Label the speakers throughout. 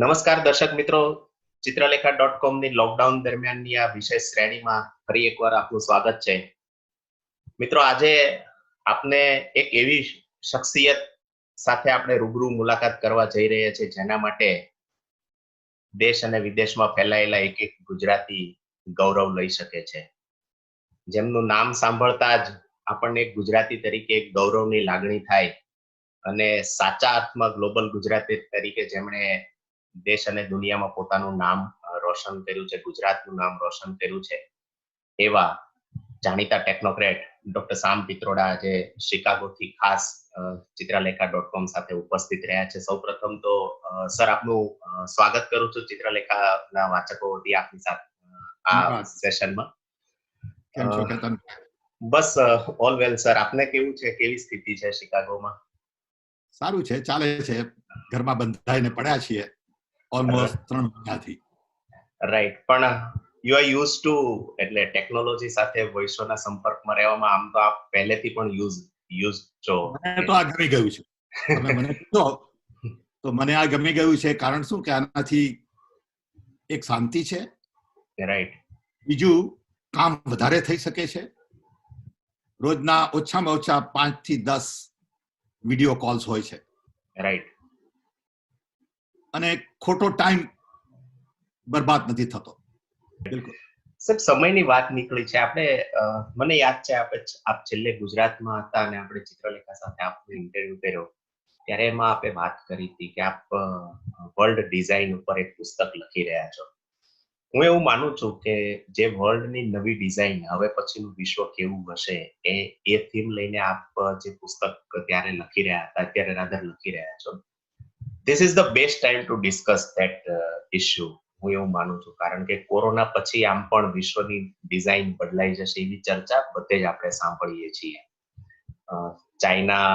Speaker 1: નમસ્કાર દર્શક મિત્રો, ચિત્રલેખા.com ની લોકડાઉન દરમિયાનની આ વિશેષ શ્રેણીમાં ફરી એકવાર આપનું સ્વાગત છે. મિત્રો, આજે આપને એક એવી શખ્સિયત સાથે આપણે રૂબરૂ મુલાકાત કરવા જઈ રહ્યા છીએ જેના માટે દેશ અને વિદેશમાં ફેલાયેલા એક એક ગુજરાતી ગૌરવ લઈ શકે છે. જેમનું નામ સાંભળતા જ આપણને એક ગુજરાતી તરીકે એક ગૌરવની લાગણી થાય અને સાચા અર્થમાં ગ્લોબલ ગુજરાતી તરીકે જેમણે દેશ અને દુનિયામાં પોતાનું નામ રોશન કર્યું છે, ગુજરાતનું નામ રોશન કર્યું છે, એવા જાણીતા ટેકનોક્રેટ ડોક્ટર સામ પિત્રોડા આજે શિકાગોથી ખાસ ચિત્રલેખા.com સાથે ઉપસ્થિત રહ્યા છે. સૌપ્રથમ તો સર, આપનું સ્વાગત કરું છું ચિત્રલેખાના વાચકો વતી આપની સાથે આ સેશનમાં. બસ ઓલ વેલ સર. આપને કેવું છે, કેવી સ્થિતિ છે શિકાગોમાં?
Speaker 2: સારું છે, ચાલે છે. ઘરમાં બંધાઈને પડ્યા છીએ ઓલમોસ્ટ 3 મહિનાથી.
Speaker 1: રાઈટ, પણ યુ આર યુઝ ટુ એટલે ટેકનોલોજી સાથે વોઇસોના સંપર્કમાં રહેવામાં આમ તો આપ પહેલેથી પણ યુઝ છો.
Speaker 2: મને તો આ ગમી ગયું છે. તમે મને કહો તો મને આ ગમી ગયું છે. કારણ શું કે આનાથી એક શાંતિ છે,
Speaker 1: રાઈટ,
Speaker 2: બીજું કામ વધારે થઈ શકે છે. રોજના ઓછામાં ઓછા 5 થી 10 વિડીયો કોલ્સ હોય છે,
Speaker 1: રાઈટ,
Speaker 2: અને ખોટો ટાઈમ બરબાદ નથી થતો. બિલકુલ
Speaker 1: સર, સમયની વાત નીકળી છે. આપણે મને યાદ છે આપ છેલ્લે ગુજરાતમાં હતા અને આપણે ચિત્રલેખા સાથે આપનો ઇન્ટરવ્યુ કર્યો ત્યારે એમાં આપણે વાત કરી હતી કે આપ વર્લ્ડ ડિઝાઇન ઉપર એક પુસ્તક લખી રહ્યા છો. હું એવું માનું છું કે જે વર્લ્ડની નવી ડિઝાઇન હવે પછીનું વિશ્વ કેવું હશે એ થીમ લઈને આપ જે પુસ્તક ત્યારે લખી રહ્યા હતા, અત્યારે રાધર લખી રહ્યા છો. This is the best time to discuss that issue. હું એવું માનું છું, કારણ કે કોરોના પછી આમ પણ વિશ્વની ડિઝાઇન બદલાઈ જશે એવી ચર્ચા બધે જ આપણે સાંભળીએ છીએ. ચાઇના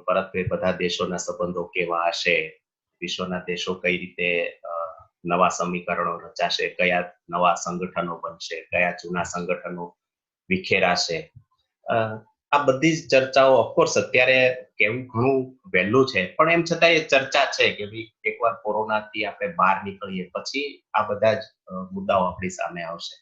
Speaker 1: પરત્વે બધા દેશોના સંબંધો કેવા હશે, વિશ્વના દેશો કઈ રીતે નવા સમીકરણો રચાશે, કયા નવા સંગઠનો બનશે, કયા જૂના સંગઠનો વિખેરાશે. આ બધી જ ચર્ચાઓ ઓફકોર્સ અત્યારે કેવું ઘણું વહેલું છે, પણ એમ છતાં એ ચર્ચા છે કે એકવાર કોરોનાથી આપણે બહાર નીકળીએ પછી આ બધા જ મુદ્દાઓ આપણી સામે આવશે.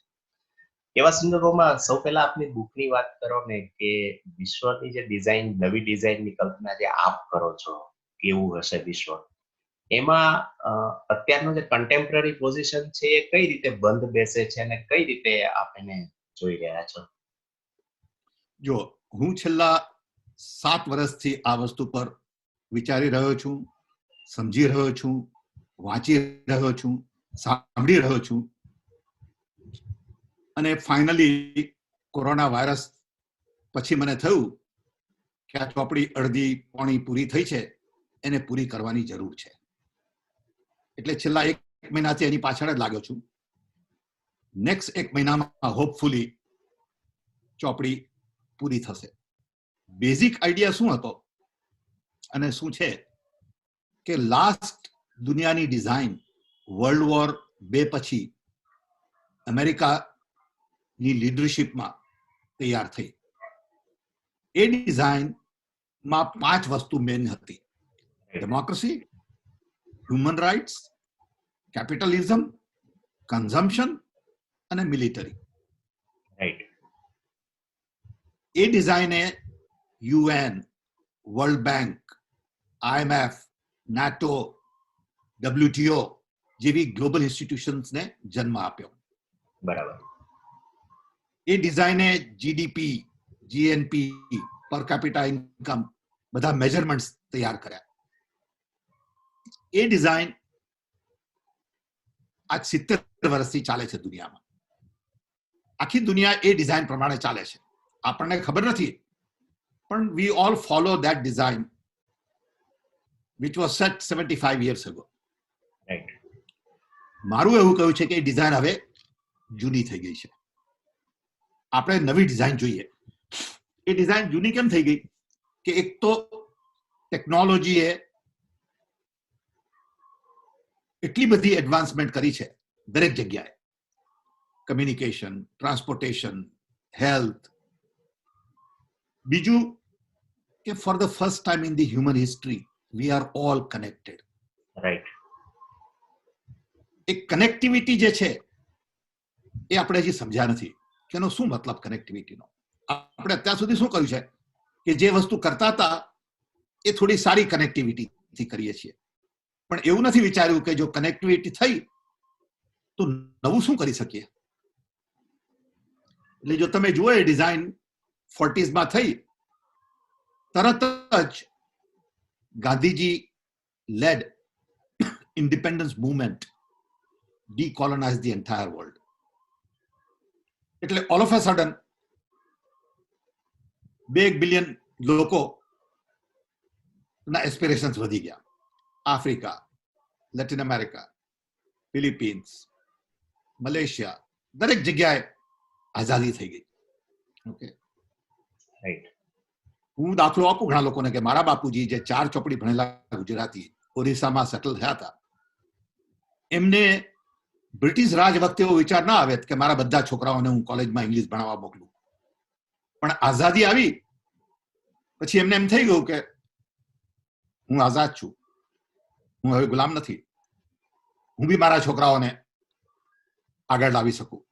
Speaker 1: એવા સંદર્ભમાં સૌ પહેલા આપની બુકની વાત કરો ને કે વિશ્વની જે ડિઝાઇન, નવી ડિઝાઇનની કલ્પના જે આપ કરો છો, કેવું હશે વિશ્વ, એમાં અત્યારનો જે કન્ટેમ્પરરી પોઝિશન છે એ કઈ રીતે બંધ બેસે છે અને કઈ રીતે આપ એને જોઈ રહ્યા છો?
Speaker 2: જો હું છેલ્લા 7 વર્ષથી આ વસ્તુ પર વિચારી રહ્યો છું, સમજી રહ્યો છું, વાંચી રહ્યો છું, સાંભળી રહ્યો છું, અને ફાઇનલી કોરોના વાયરસ પછી મને થયું કે આ ચોપડી અડધી પોણી પૂરી થઈ છે, એને પૂરી કરવાની જરૂર છે. એટલે છેલ્લા 1 મહિનાથી એની પાછળ જ લાગ્યો છું. નેક્સ્ટ 1 મહિનામાં હોપફુલી ચોપડી પૂરી થશે. બેઝિક આઈડિયા શું હતો અને શું છે કે લાસ્ટ દુનિયાની ડિઝાઇન વર્લ્ડ વોર 2 પછી અમેરિકાની લીડરશિપમાં તૈયાર થઈ. એ ડિઝાઇનમાં 5 વસ્તુ મેન હતી: democracy, human rights, capitalism, consumption અને મિલિટરી. એ ડિઝાઇને UN, world bank, IMF, NATO, WTO જેવી ગ્લોબલ ઇન્સ્ટિટ્યુશન્સને જન્મ આપ્યો.
Speaker 1: બરાબર.
Speaker 2: એ ડિઝાઇને GDP, GNP, per capita income બધા મેજરમેન્ટ્સ તૈયાર કર્યા. એ ડિઝાઇન આજ 70 વર્ષથી ચાલે છે દુનિયામાં. આખી દુનિયા એ ડિઝાઇન પ્રમાણે ચાલે છે. આપણને ખબર નથી, પણ we all follow that design which was set 75 years ago.
Speaker 1: Right.
Speaker 2: મારું એવું કહ્યું છે કે એ ડિઝાઇન હવે જૂની થઈ ગઈ છે. આપણે નવી ડિઝાઇન જોઈએ. એ ડિઝાઇન જૂની કેમ થઈ ગઈ કે એક તો ટેકનોલોજીએ એટલી બધી એડવાન્સમેન્ટ કરી છે દરેક જગ્યાએ. Communication, transportation, health. બીજું કે for the first time in the human history we are all connected.
Speaker 1: Right.
Speaker 2: A connectivity જે છે એ આપણે હજી સમજ્યા નથી કે એનો શું મતલબ કનેક્ટિવિટીનો. આપણે અત્યાર સુધી શું કર્યું છે કે જે વસ્તુ કરતા હતા એ થોડી સારી કનેક્ટિવિટીથી કરીએ છીએ, પણ એવું નથી વિચાર્યું કે જો કનેક્ટિવિટી થઈ તો નવું શું કરી શકીએ. એટલે જો તમે જુઓ એ ડિઝાઇન 40s થઈ, તરત જ Gandhiji lead independence movement decolonize the entire world. એટલે all of a sudden 2 billion લોકો ના એસ્પિરેશન્સ વધી ગયા. Africa, Latin America, Philippines, Malaysia, દરેક જગ્યાએ આઝાદી થઈ ગઈ. Okay,
Speaker 1: right.
Speaker 2: હું દાખલો આપું ઘણા લોકોને કે મારા બાપુજી જે 4 ચોપડી ભણેલા ગુજરાતી ઓરિસ્સામાં સેટલ થયા હતા, એમને બ્રિટિશ રાજ વખતે એવો વિચાર ના આવે કે મારા બધા છોકરાઓને હું કોલેજમાં ઇંગ્લિશ ભણાવવા મોકલું. પણ આઝાદી આવી પછી એમને એમ થઈ ગયું કે હું આઝાદ છું, હું હવે ગુલામ નથી, હું બી મારા છોકરાઓને આગળ લાવી શકું.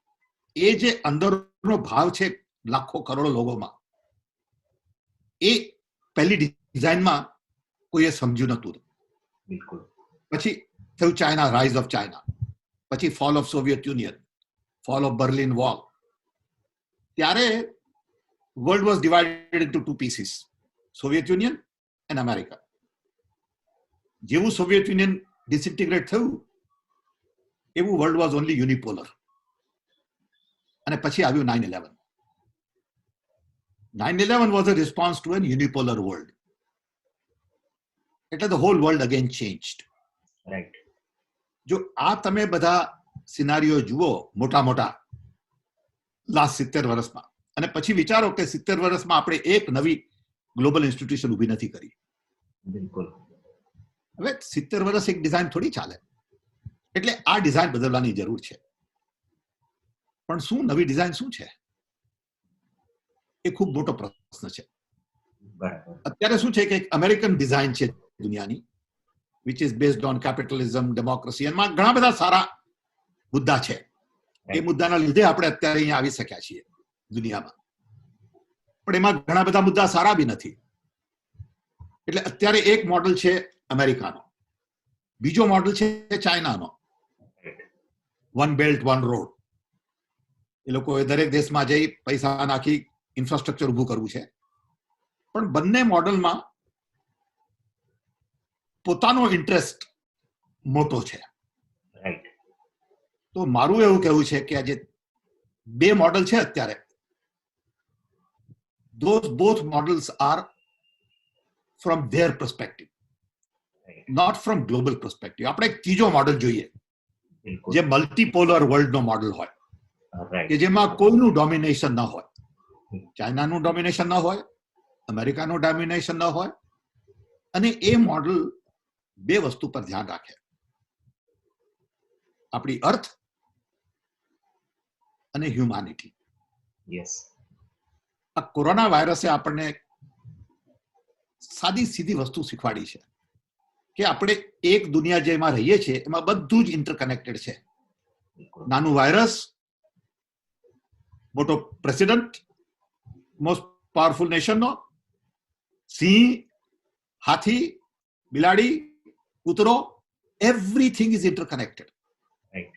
Speaker 2: એ જે અંદરનો ભાવ છે લાખો કરોડો લોકોમાં, એ પહેલી ડિઝાઇનમાં કોઈએ સમજ્યું નતું.
Speaker 1: બિલકુલ.
Speaker 2: પછી થયું ચાઇના, રાઇઝ ઓફ ચાઇના, પછી fall of Soviet Union, fall of Berlin wall. ત્યારે world was divided into 2 pieces, Soviet Union and America. જેવું સોવિયત યુનિયન ડિસઇન્ટિગ્રેટ થયું એવું વર્લ્ડ વોઝ ઓનલી યુનિપોલર. અને પછી આવ્યું 9/11. 9/11 was a response to an unipolar world. એટલે the whole world again changed.
Speaker 1: Right.
Speaker 2: જો આ તમે બધા સિનારીઓ જુઓ મોટા મોટા લાસ્ટ 70 વર્ષમાં, અને પછી વિચારો કે 70 વર્ષમાં આપણે એક નવી ગ્લોબલ ઇન્સ્ટિટ્યુશન ઊભી નથી કરી.
Speaker 1: બિલકુલ.
Speaker 2: હવે 70 વર્ષ એક ડિઝાઇન થોડી ચાલે. એટલે આ ડિઝાઇન બદલવાની જરૂર છે. પણ શું નવી ડિઝાઇન શું છે એ ખૂબ મોટો પ્રશ્ન છે.
Speaker 1: બરાબર.
Speaker 2: અત્યારે શું છે કે એક અમેરિકન ડિઝાઇન છે દુનિયાની, which is based on capitalism, democracy, એમાં ઘણા બધા સારા મુદ્દા છે. એ મુદ્દાના લીધે આપણે અત્યારે અહીંયા આવી શક્યા છીએ દુનિયામાં. પણ એમાં ઘણા બધા મુદ્દા સારા બી નથી. એટલે અત્યારે એક મોડલ છે અમેરિકાનો, બીજો મોડલ છે ચાઇનાનો, વન બેલ્ટ વન રોડ. એ લોકોએ દરેક દેશમાં જઈ પૈસા નાખી ઇન્ફ્રાસ્ટ્રક્ચર ઊભું કરવું છે. પણ બંને મોડલમાં પોતાનો ઇન્ટરેસ્ટ મોટો છે.
Speaker 1: રાઈટ.
Speaker 2: તો મારું એવું કહેવું છે કે આજે 2 મોડલ છે અત્યારે, both models are from their perspective, not from global perspective. આપણે એક ત્રીજો મોડલ જોઈએ
Speaker 1: બિલકુલ.
Speaker 2: જે મલ્ટીપોલર વર્લ્ડનો મોડલ હોય,
Speaker 1: રાઈટ.
Speaker 2: કે જેમાં કોઈનું ડોમિનેશન ન હોય. ચાઇનાનું ડોમિનેશન ન હોય, અમેરિકાનું ડોમિનેશન ન હોય. અને એ મોડલ 2 વસ્તુ પર ધ્યાન રાખે, આપણી અર્થ અને હ્યુમાનિટી.
Speaker 1: યસ.
Speaker 2: આ કોરોના વાયરસે આપણને સાદી સીધી વસ્તુ શીખવાડી છે કે આપણે એક દુનિયા જેમાં રહીએ છીએ એમાં બધું જ ઇન્ટરકનેક્ટેડ છે. નાનું વાયરસ, મોટો પ્રેસિડન્ટ, મોસ્ટ પાવરફુલ નેશનનો, સિંહ, હાથી, બિલાડી, કૂતરો, એવરીથિંગ ઇઝ ઇન્ટરકનેક્ટેડ.
Speaker 1: રાઈટ.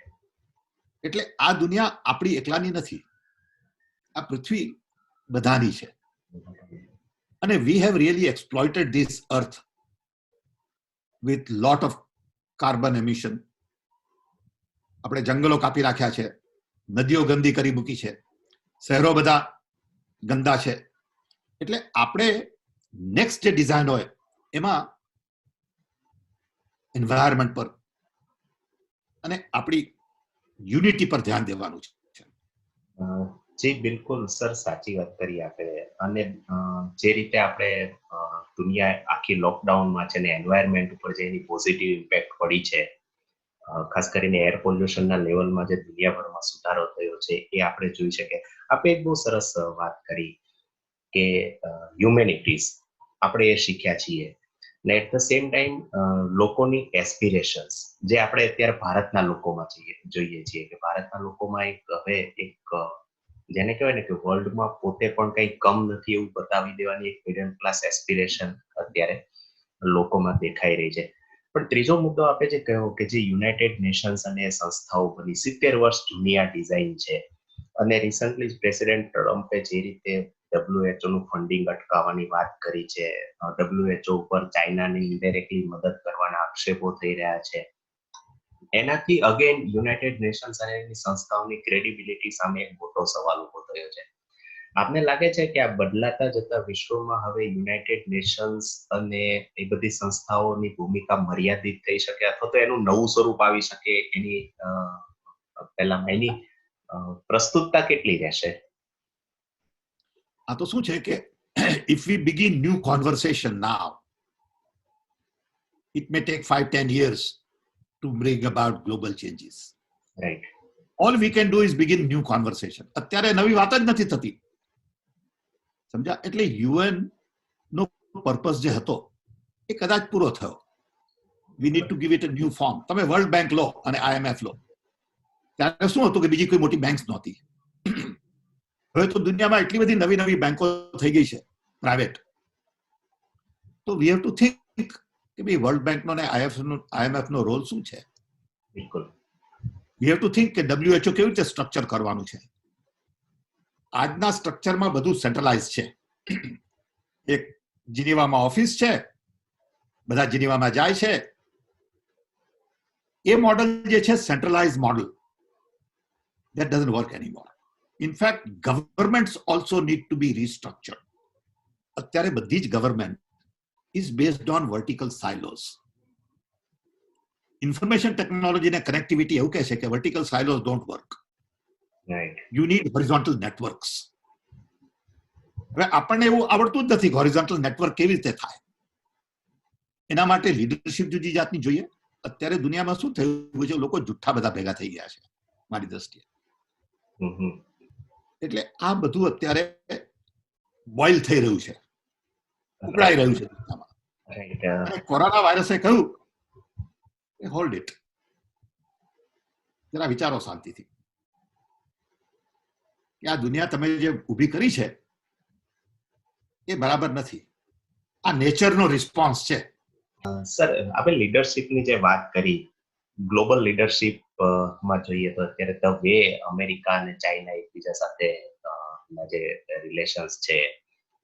Speaker 2: એટલે આ દુનિયા આપણી એકલાની નથી, આ પૃથ્વી બધાની છે. અને we have really exploited this earth with lot of carbon emission. આપણે જંગલો કાપી રાખ્યા છે, નદીઓ ગંદી કરી મૂકી છે, શહેરો બધા ગંદા છે. એટલે આપણે નેક્સ્ટ જે ડિઝાઇન હોય એમાં એન્વાયરમેન્ટ પર અને આપણી યુનિટી પર ધ્યાન દેવાનું છે.
Speaker 1: જી બિલકુલ સર, સાચી વાત કરી આપે. અને જે રીતે આપણે દુનિયા આખી લોકડાઉનમાં છે ને એન્વાયરમેન્ટ ઉપર જે એની પોઝિટિવ ઇમ્પેક્ટ પડી છે, ખાસ કરીને એર પોલ્યુશનના લેવલમાં જે દુનિયાભરમાં સુધારો થયો છે એ આપણે જોઈ શકીએ. આપણે એક બહુ સરસ વાત કરી કે હ્યુમેનિટીઝ આપણે એ શીખ્યા છીએ. ને એટ ધ સેમ ટાઈમ લોકોની એસ્પિરેશન્સ જે આપણે અત્યારે ભારતના લોકોમાં જોઈએ છીએ કે ભારતના લોકોમાં હવે એક જેને કહેવાય ને કે વર્લ્ડમાં પોતે પણ કંઈ કમ નથી એવું બતાવી દેવાની એક મિડલ ક્લાસ એસ્પિરેશન અત્યારે લોકોમાં દેખાઈ રહી છે. પણ ત્રીજો મુદ્દો આપણે જે કહ્યો કે જે યુનાઇટેડ નેશન્સ અને સંસ્થાઓ બની 70 વર્ષ જૂની આ ડિઝાઇન છે અને રિસન્ટલી પ્રેસિડેન્ટ ટ્રમ્પે જે રીતે WHO નું ફંડિંગ અટકાવવાની વાત કરી છે, WHO ઉપર ચાઇનાને ઇન્ડાયરેક્ટલી મદદ કરવાના આક્ષેપો થઈ રહ્યા છે, એનાથી અગેન યુનાઇટેડ નેશન્સ અને એની સંસ્થાઓની ક્રેડિબિલિટી સામે એક મોટો સવાલ ઉભો થયો છે. આપને લાગે છે કે આ બદલાતા જતા વિશ્વમાં હવે યુનાઇટેડ નેશન્સ અને એ બધી સંસ્થાઓની ભૂમિકા મર્યાદિત થઈ શકે અથવા તો એનું નવું સ્વરૂપ આવી શકે એની પહેલામાં એની પ્રસ્તુતતા કેટલી રહેશે?
Speaker 2: આ તો શું છે કે if we begin new conversation now, it may take 5-10 years to bring about global changes.
Speaker 1: Right.
Speaker 2: All we can do is begin new conversation. અત્યારે નવી વાત જ નથી થતી, સમજ્યા? એટલે યુએન નો પર્પસ જે હતો એ કદાચ પૂરો થયો. We need to give it a new form. તમે વર્લ્ડ બેંક લો અને IMF લો, ત્યારે શું હતું કે બીજી કોઈ મોટી બેંક નહોતી. હવે તો દુનિયામાં એટલી બધી નવી નવી બેંકો થઈ ગઈ છે પ્રાઇવેટ. તો વી હેવ ટુ થિંક કે ભાઈ વર્લ્ડ બેંકનો ને IMF નો રોલ શું છે.
Speaker 1: બિલકુલ.
Speaker 2: વી હેવ ટુ થિંક કે WHO કેવી રીતે સ્ટ્રક્ચર કરવાનું છે. આજના સ્ટ્રક્ચરમાં બધું સેન્ટ્રલાઇઝ છે. એક જીનીવામાં ઓફિસ છે, બધા જીનીવામાં જાય છે. એ મોડલ જે છે centralise model, that doesn't work anymore. In fact, governments also need to be restructured. અત્યારે બધી જ government is based on vertical silos. Information technology અને કનેક્ટિવિટી એવું કહે છે કે vertical silos don't work.
Speaker 1: Right.
Speaker 2: You need horizontal networks. હવે આપણને એવું આવડતું જ નથી કે હોરિઝોન્ટલ નેટવર્ક કેવી રીતે થાય. એના માટે લીડરશિપ જુદી જાતની જોઈએ. અત્યારે દુનિયામાં શું થયું છે, લોકો જુઠ્ઠા બધા ભેગા થઈ ગયા છે મારી દ્રષ્ટિએ. એટલે આ બધું અત્યારે બોઇલ થઈ રહ્યું છે, ઉકળાઈ રહ્યું છે દુનિયામાં. અને કોરોના વાયરસે કહ્યું કે હોલ્ડ ઇટ, જરા વિચારો શાંતિથી કે આ દુનિયા તમે જે ઊભી કરી છે એ બરાબર નથી. આ નેચરનો રિસ્પોન્સ છે.
Speaker 1: સર, આપણે લીડરશિપની જે વાત કરી, ગ્લોબલ લીડરશિપ માં જોઈએ તો અત્યારે ધ વે અમેરિકા અને ચાઇના એકબીજા સાથે જે રિલેશન્સ છે,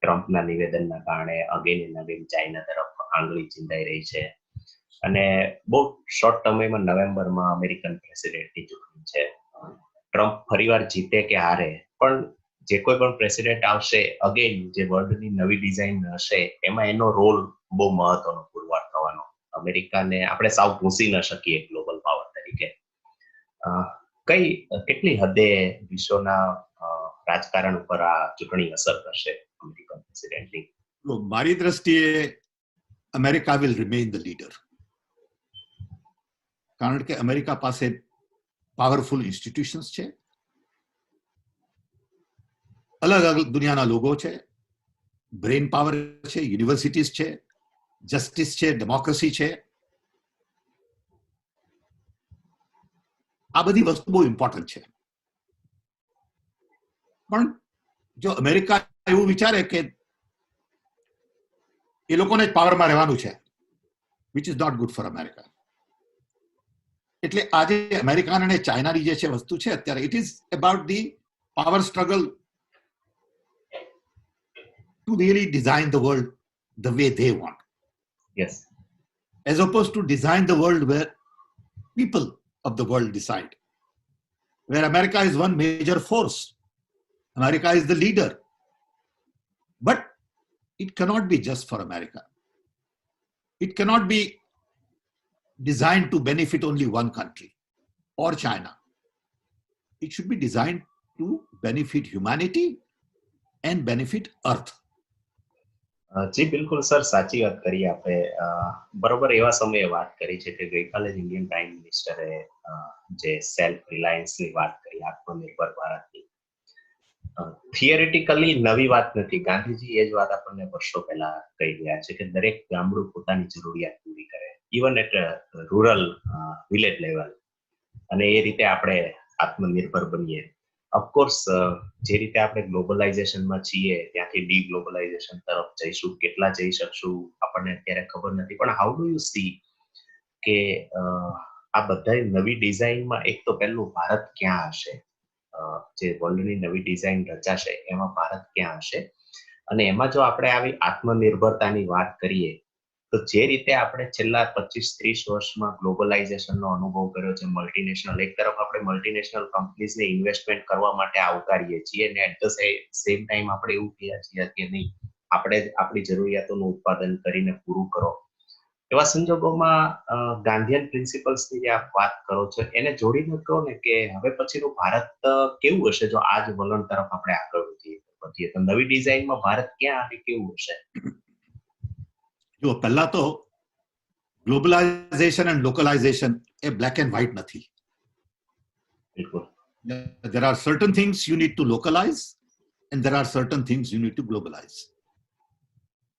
Speaker 1: ટ્રમ્પના નિવેદનના કારણે અગેન એન્ડ અગેન ચાઇના તરફ આંગળી ચીંધાઈ રહી છે. અને બહુ શોર્ટ ટર્મમાં નવેમ્બરમાં અમેરિકન પ્રેસિડેન્ટની ચૂંટણી છે. ટ્રમ્પ ફરીવાર જીતે કે હારે, પણ જે કોઈ પણ પ્રેસિડેન્ટ આવશે, અગેન જે વર્લ્ડની નવી ડિઝાઇન હશે એમાં એનો રોલ બહુ મહત્વનો પુરવાર થવાનો. અમેરિકાને આપણે સાવ ભૂંસી ન શકીએ ગ્લોબલ પાવર તરીકે. કેટલી હદે વિશ્વના રાજકારણ ઉપર આ ચૂંટણી અસર કરશે અમેરિકન પ્રેસિડેન્ટની?
Speaker 2: મારી દ્રષ્ટિએ America will remain the leader. કારણ કે અમેરિકા પાસે પાવરફુલ ઇન્સ્ટિટ્યુશન્સ છે, અલગ અલગ દુનિયાના લોકો છે, બ્રેન પાવર છે, યુનિવર્સિટીઝ છે, જસ્ટિસ છે, ડેમોક્રેસી છે. આ બધી વસ્તુ બહુ ઇમ્પોર્ટન્ટ છે. પણ જો અમેરિકા એવું વિચારે કે એ લોકોને જ પાવરમાં રહેવાનું છે, which is not good for America. એટલે આજે અમેરિકા અને ચાઇનાની જે છે વસ્તુ છે અત્યારે, it is about the power struggle to really design the world the way they want.
Speaker 1: Yes.
Speaker 2: As opposed to design the world where people of the world decide. Where America is one major force. America is the leader. But it cannot be just for America. It cannot be designed to benefit only one country or China. It should be designed to benefit humanity and benefit Earth.
Speaker 1: જી બિલકુલ sir, સાચી વાત કરી આપણે. બરોબર એવા સમયે વાત કરી છે કે ગઈકાલે જ ઇન્ડિયન પ્રાઇમ મિનિસ્ટરે જે સેલ્ફ રિલાયન્સની વાત કરી, આત્મનિર્ભર ભારતની. થિયરિટિકલી નવી વાત નથી. ગાંધીજી એ જ વાત આપણને વર્ષો પહેલા કહી ગયા છે કે દરેક ગામડું પોતાની જરૂરિયાત પૂરી કરે, even at rural village level, અને એ રીતે આપણે આત્મનિર્ભર બનીએ. ઓફકોર્સ જે રીતે આપણે ગ્લોબલાઇઝેશનમાં છીએ ત્યાંથી ડીગ્લોબલાઇઝેશન તરફ જઈશું, કેટલા જઈ શકશું આપણને અત્યારે ખબર નથી, પણ હાઉ ડુ યુ સી કે આ બધા નવી ડિઝાઇનમાં એક તો પહેલું ભારત ક્યાં હશે, જે વર્લ્ડની નવી ડિઝાઇન રચાશે એમાં ભારત ક્યાં હશે, અને એમાં જો આપણે આવી આત્મનિર્ભરતાની વાત કરીએ તો જે રીતે આપણે છેલ્લા 25-30 વર્ષમાં ગ્લોબલાઇઝેશનનો અનુભવ કર્યો છે, મલ્ટીનેશનલ, એક તરફ આપણે મલ્ટીનેશનલ કંપનીઝને ઇન્વેસ્ટમેન્ટ કરવા માટે આવકારીએ છીએ અને એટ ધ સેમ ટાઈમ આપણે એવું કહીએ છીએ કે નહીં, આપણે આપણી જરૂરિયાતોનું ઉત્પાદન કરીને પૂરું કરો. એવા સંજોગોમાં ગાંધીયન પ્રિન્સિપલ્સની જે આપ વાત કરો છો એને જોડીને કહો ને કે હવે પછીનું ભારત કેવું હશે જો આ જ વલણ તરફ આપણે આગળ વધીએ તો નવી ડિઝાઇનમાં ભારત ક્યાં અને કેવું હશે?
Speaker 2: જો પહેલા તો ગ્લોબલાઇઝેશન એન્ડ લોકલાઇઝેશન એ બ્લેક એન્ડ વ્હાઇટ નથી.
Speaker 1: બિલકુલ.
Speaker 2: There are certain things you need to localize and there are certain things you need to globalize.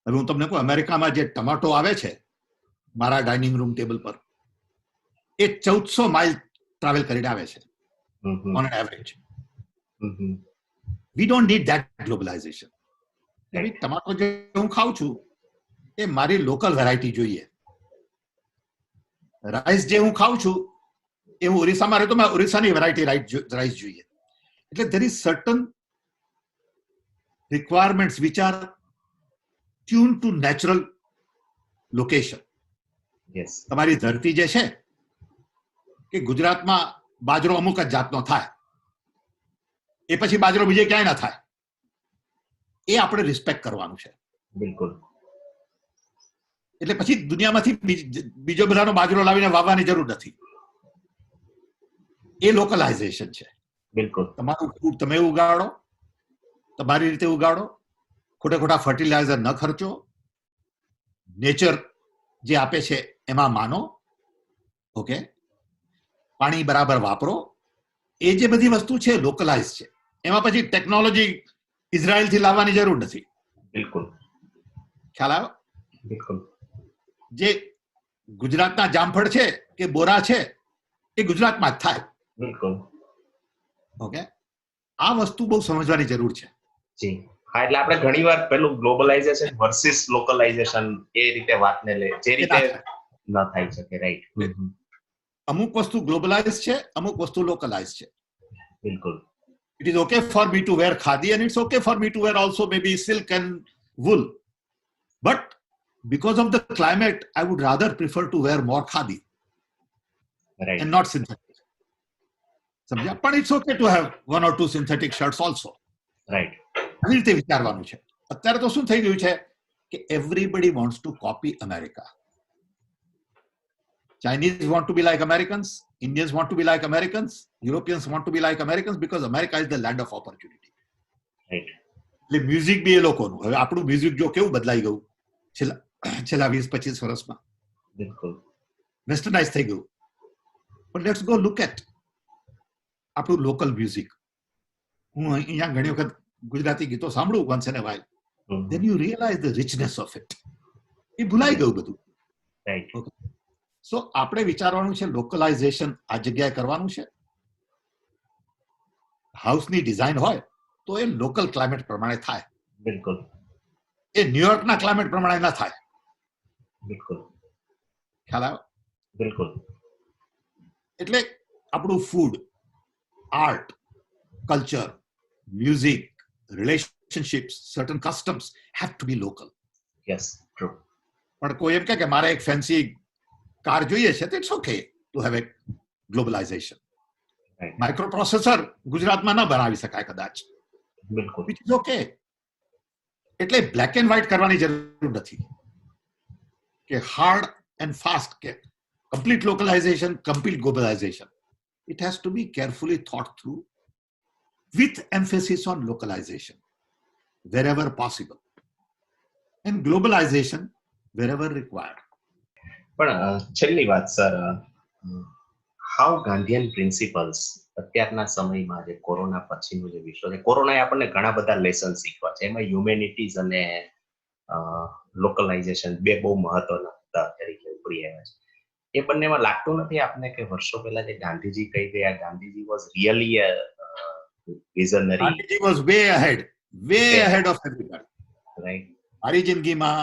Speaker 2: હવે હું તમને કહું, અમેરિકામાં જે ટમાટો આવે છે મારા ડાઇનિંગ રૂમ ટેબલ પર, એ 1400 માઇલ ટ્રાવેલ કરીને આવે છે on an average. We don't need that globalisation. ટમાટો જે હું ખાઉં છું એ મારી લોકલ વેરાયટી જોઈએ. રાઈસ જે હું ખાઉં છું એ હું ઓરિસ્સામાં રહેતો, મારે ઓરિસ્સાની વેરાયટી રાઈસ જોઈએ. એટલે there is certain requirements which are tuned to natural location.
Speaker 1: Yes.
Speaker 2: તમારી ધરતી જે છે કે ગુજરાતમાં બાજરો અમુક જ જાતનો થાય, એ પછી બાજરો બીજે ક્યાંય ના થાય, એ આપણે રિસ્પેક્ટ કરવાનું છે.
Speaker 1: બિલકુલ.
Speaker 2: એટલે પછી દુનિયામાંથી બીજો બધાનો બાજરો લાવીને વાવવાની જરૂર નથી. એ લોકલાઇઝેશન છે.
Speaker 1: બિલકુલ.
Speaker 2: તમારું ફૂડ તમે ઉગાડો, તમારી રીતે ઉગાડો, ખોટા ફર્ટિલાઇઝર ન ખર્ચો, નેચર જે આપે છે એમાં માનો, ઓકે, પાણી બરાબર વાપરો. એ જે બધી વસ્તુ છે લોકલાઇઝ છે. એમાં પછી ટેકનોલોજી ઇઝરાયલથી લાવવાની જરૂર નથી.
Speaker 1: બિલકુલ.
Speaker 2: ખ્યાલ આવ્યો?
Speaker 1: બિલકુલ.
Speaker 2: જે ગુજરાતના જામફળ છે કે બોરા છે એ ગુજરાતમાં જ થાય.
Speaker 1: બિલકુલ.
Speaker 2: ઓકે, આ વસ્તુ બહુ સમજવાની જરૂર છે.
Speaker 1: જી હા, એટલે આપણે ઘણીવાર પેલું ગ્લોબલાઇઝેશન વર્સિસ લોકલાઇઝેશન એ રીતે વાતને લે, જે રીતે ન થઈ શકે. રાઈટ.
Speaker 2: અમુક વસ્તુ ગ્લોબલાઇઝ છે, અમુક વસ્તુ લોકલાઇઝ છે.
Speaker 1: બિલકુલ.
Speaker 2: It is okay for me to wear khadi and it's okay for me to wear also maybe silk and wool. But because of the climate, I would rather prefer to wear more khadi.
Speaker 1: Right.
Speaker 2: And not synthetic. સમજ્યા? પણ it's okay to have 1 or 2 synthetic shirts also.
Speaker 1: Right.
Speaker 2: આવી રીતે વિચારવાનું છે. અત્યારે તો શું થઈ ગયું છે કે everybody wants to copy America. Chinese want to be like Americans, Indians want to be like Americans, Europeans want to be like Americans because America is the land of opportunity.
Speaker 1: Right.
Speaker 2: એટલે music બી એ લોકોનું. હવે આપણું music જો કેવું બદલાઈ ગયું છેલ્લા 20-25 વર્ષમાં,
Speaker 1: બિલકુલ
Speaker 2: વેસ્ટર્નાઇઝ થઈ ગયું. પણ લેટ્સ ગો લુક એટ આપણું લોકલ મ્યુઝિક. હું અહીંયા ઘણી વખત ગુજરાતી ગીતો સાંભળું once in a while. Then you realize the richness of it. એ ભૂલાઈ ગયું બધું.
Speaker 1: રાઈટ.
Speaker 2: ઓકે, સો આપણે વિચારવાનું છે લોકલાઇઝેશન આ જગ્યાએ કરવાનું છે. હાઉસની ડિઝાઇન હોય તો એ લોકલ ક્લાઇમેટ પ્રમાણે થાય.
Speaker 1: બિલકુલ.
Speaker 2: એ ન્યુયોર્કના ક્લાઇમેટ પ્રમાણે ના થાય.
Speaker 1: બિલકુલ.
Speaker 2: ખ્યાલ આવ્યો?
Speaker 1: બિલકુલ.
Speaker 2: એટલે આપણું food, art, culture, music, relationships, certain customs have to be local.
Speaker 1: Yes, true.
Speaker 2: પણ કોઈ એમ કે મારે એક ફેન્સી કાર જોઈએ છે તો it's okay to have a globalization. Microprocessor ગુજરાતમાં ન બનાવી શકાય કદાચ.
Speaker 1: બિલકુલ.
Speaker 2: Which is okay. એટલે બ્લેક એન્ડ વ્હાઇટ કરવાની જરૂર નથી કે હાર્ડ એન્ડ ફાસ્ટ કે complete localization, complete globalization. It has to be carefully thought through with emphasis on localization wherever possible and globalization wherever required.
Speaker 1: પણ છેલ્લી વાત સર, હાઉ ગાંધીયન પ્રિન્સિપલ્સ અત્યારના સમયમાં જે કોરોના પછીનું જે વિશ્વ છે, કોરોનાએ આપણને ઘણા બધા લેસન શીખવા છે. એમાં હ્યુમેનિટીઝ અને લોકલાઇઝેશન બે બહુ મહત્વના મુદ્દા તરીકે ઉભરી આવ્યા છે. એ બંનેમાં લાગતું નથી આપને કે વર્ષો પહેલા જે ગાંધીજી કહી ગયા, Gandhiji was really a visionary,
Speaker 2: Gandhiji was way ahead of everybody.
Speaker 1: Right?
Speaker 2: મારી જિંદગીમાં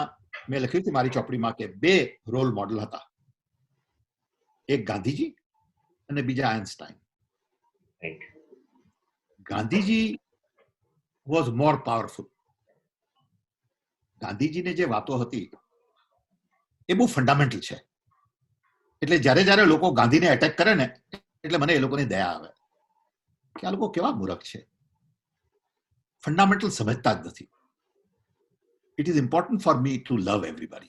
Speaker 2: મેં લખ્યું હતું મારી ચોપડીમાં કે બે રોલ મોડલ હતા, એક ગાંધીજી અને બીજા Einstein.
Speaker 1: Right.
Speaker 2: Gandhiji was more powerful. ગાંધીજીની જે વાતો હતી એ બહુ ફંડામેન્ટલ છે. એટલે જ્યારે લોકો ગાંધીને એટેક કરે ને એટલે મને એ લોકોની દયા આવે કે આ લોકો કેવા મૂર્ખ છે, ફંડામેન્ટલ સમજતા જ નથી. It is important for me to love everybody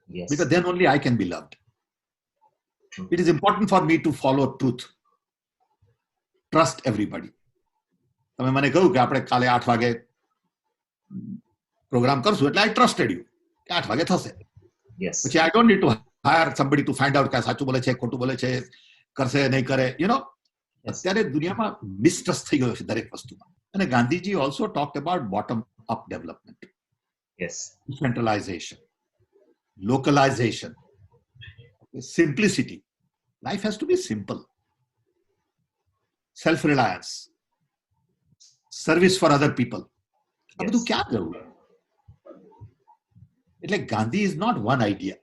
Speaker 1: Yes.
Speaker 2: because then only I can be loved. It is important for me to follow truth, trust everybody. તમે મને કહ્યું કે આપણે કાલે 8 વાગે પ્રોગ્રામ કરશું એટલે I trusted you કે 8 વાગે થશે.
Speaker 1: Yes.
Speaker 2: પછી I don't need to hire somebody to find out કે સાચું બોલે છે, ખોટું બોલે છે, કરશે નહીં કરે. અત્યારે દુનિયામાં મિસટ્રસ્ટ થઈ ગયો છે દરેક વસ્તુમાં. અને Gandhiji also talked about bottom up development.
Speaker 1: Yes.
Speaker 2: Decentralization, localization, simplicity. Life has to be simple. Self-reliance, service for other people. આ બધું ક્યાં ગયું? એટલે Gandhi is not one idea.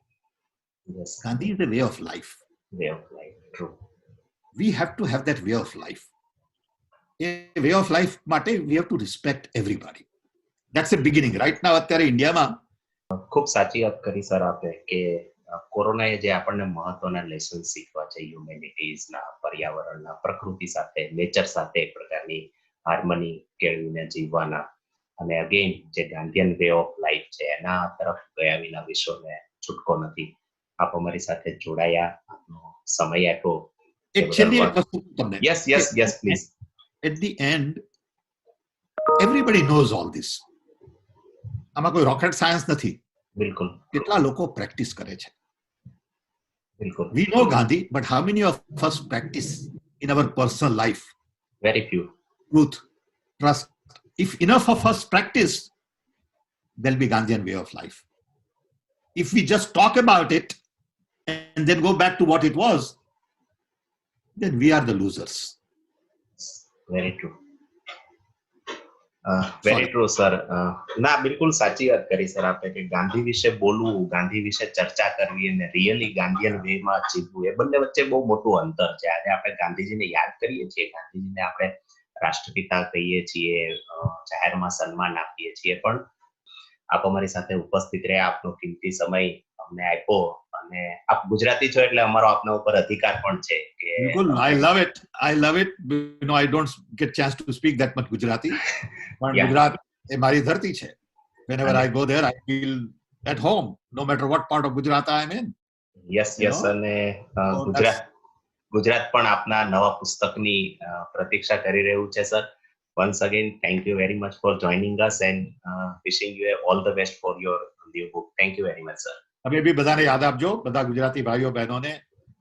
Speaker 1: Yes.
Speaker 2: Gandhi is a way of life.
Speaker 1: Way of life. True.
Speaker 2: We have to have that way of life. A way of life માટે we have to respect everybody. That's the beginning. Right now, અત્યારે ઇન્ડિયામાં
Speaker 1: ખૂબ સાચી વાત કરી sir આપે કે કોરોનાએ જે આપણને મહત્વના લેસન શીખવા છે, હ્યુમેનિટીઝના, પર્યાવરણના, પ્રકૃતિ સાથે, નેચર સાથે એક પ્રકારની હાર્મની કેળવીને જીવવાના, અને અગેન જે ગાંધીયન વે ઓફ લાઈફ છે એના તરફ ગયા વિના વિશ્વને છૂટકો નથી. આપ અમારી સાથે જોડાયા, આપનો સમય આપ્યો.
Speaker 2: એક છેલ્લી એક વસ્તુ તમને.
Speaker 1: Yes please.
Speaker 2: At the end, everybody knows all this. આમાં કોઈ રોકેટ સાયન્સ નથી.
Speaker 1: બિલકુલ.
Speaker 2: કેટલા લોકો પ્રેક્ટિસ કરે છે?
Speaker 1: બિલકુલ.
Speaker 2: We know Gandhi, but how many of us practice in our personal life?
Speaker 1: Very few.
Speaker 2: Truth, trust. If enough of us practice, there'll be Gandhian way of life. If we just talk about it and then go back to what it was, then we are the losers.
Speaker 1: Very true. Very true sir. ના, બિલકુલ સાચી વાત કરી sir આપે કે ગાંધી વિશે બોલવું, ગાંધી વિશે ચર્ચા કરવી અને રિયલી ગાંધીયન વેમાં જીવવું, એ બંને વચ્ચે બહુ મોટું અંતર છે. આજે આપણે ગાંધીજીને યાદ કરીએ છીએ, ગાંધીજીને આપણે રાષ્ટ્રપિતા કહીએ છીએ, જાહેરમાં સન્માન આપીએ છીએ, પણ આપ અમારી સાથે ઉપસ્થિત રહ્યા, આપનો કિંમતી સમય અમને આપ્યો, અને આપ ગુજરાતી છો એટલે અમારો આપના ઉપર અધિકાર પણ છે કે
Speaker 2: બિલકુલ. I love it. I don't get chance to speak that much Gujarati. પણ ગુજરાત એ મારી ધરતી છે. Whenever I go there, I feel at home, no matter what part of Gujarat I am in.
Speaker 1: Yes. અને ગુજરાત પણ આપના નવા પુસ્તકની પ્રતીક્ષા કરી રહ્યું છે sir. Once again, thank you very much for joining us and wishing you all the best for your new book. Thank you very much, sir.
Speaker 2: તમે બી બધાને યાદ આપજો, બધા ગુજરાતી ભાઈઓ બહેનોને.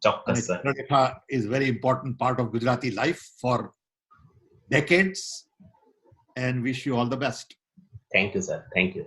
Speaker 1: ચોક્કસ sir.
Speaker 2: Chitralekha is very important part of Gujarati life for decades and wish you all the best.
Speaker 1: Thank you, sir. Thank you.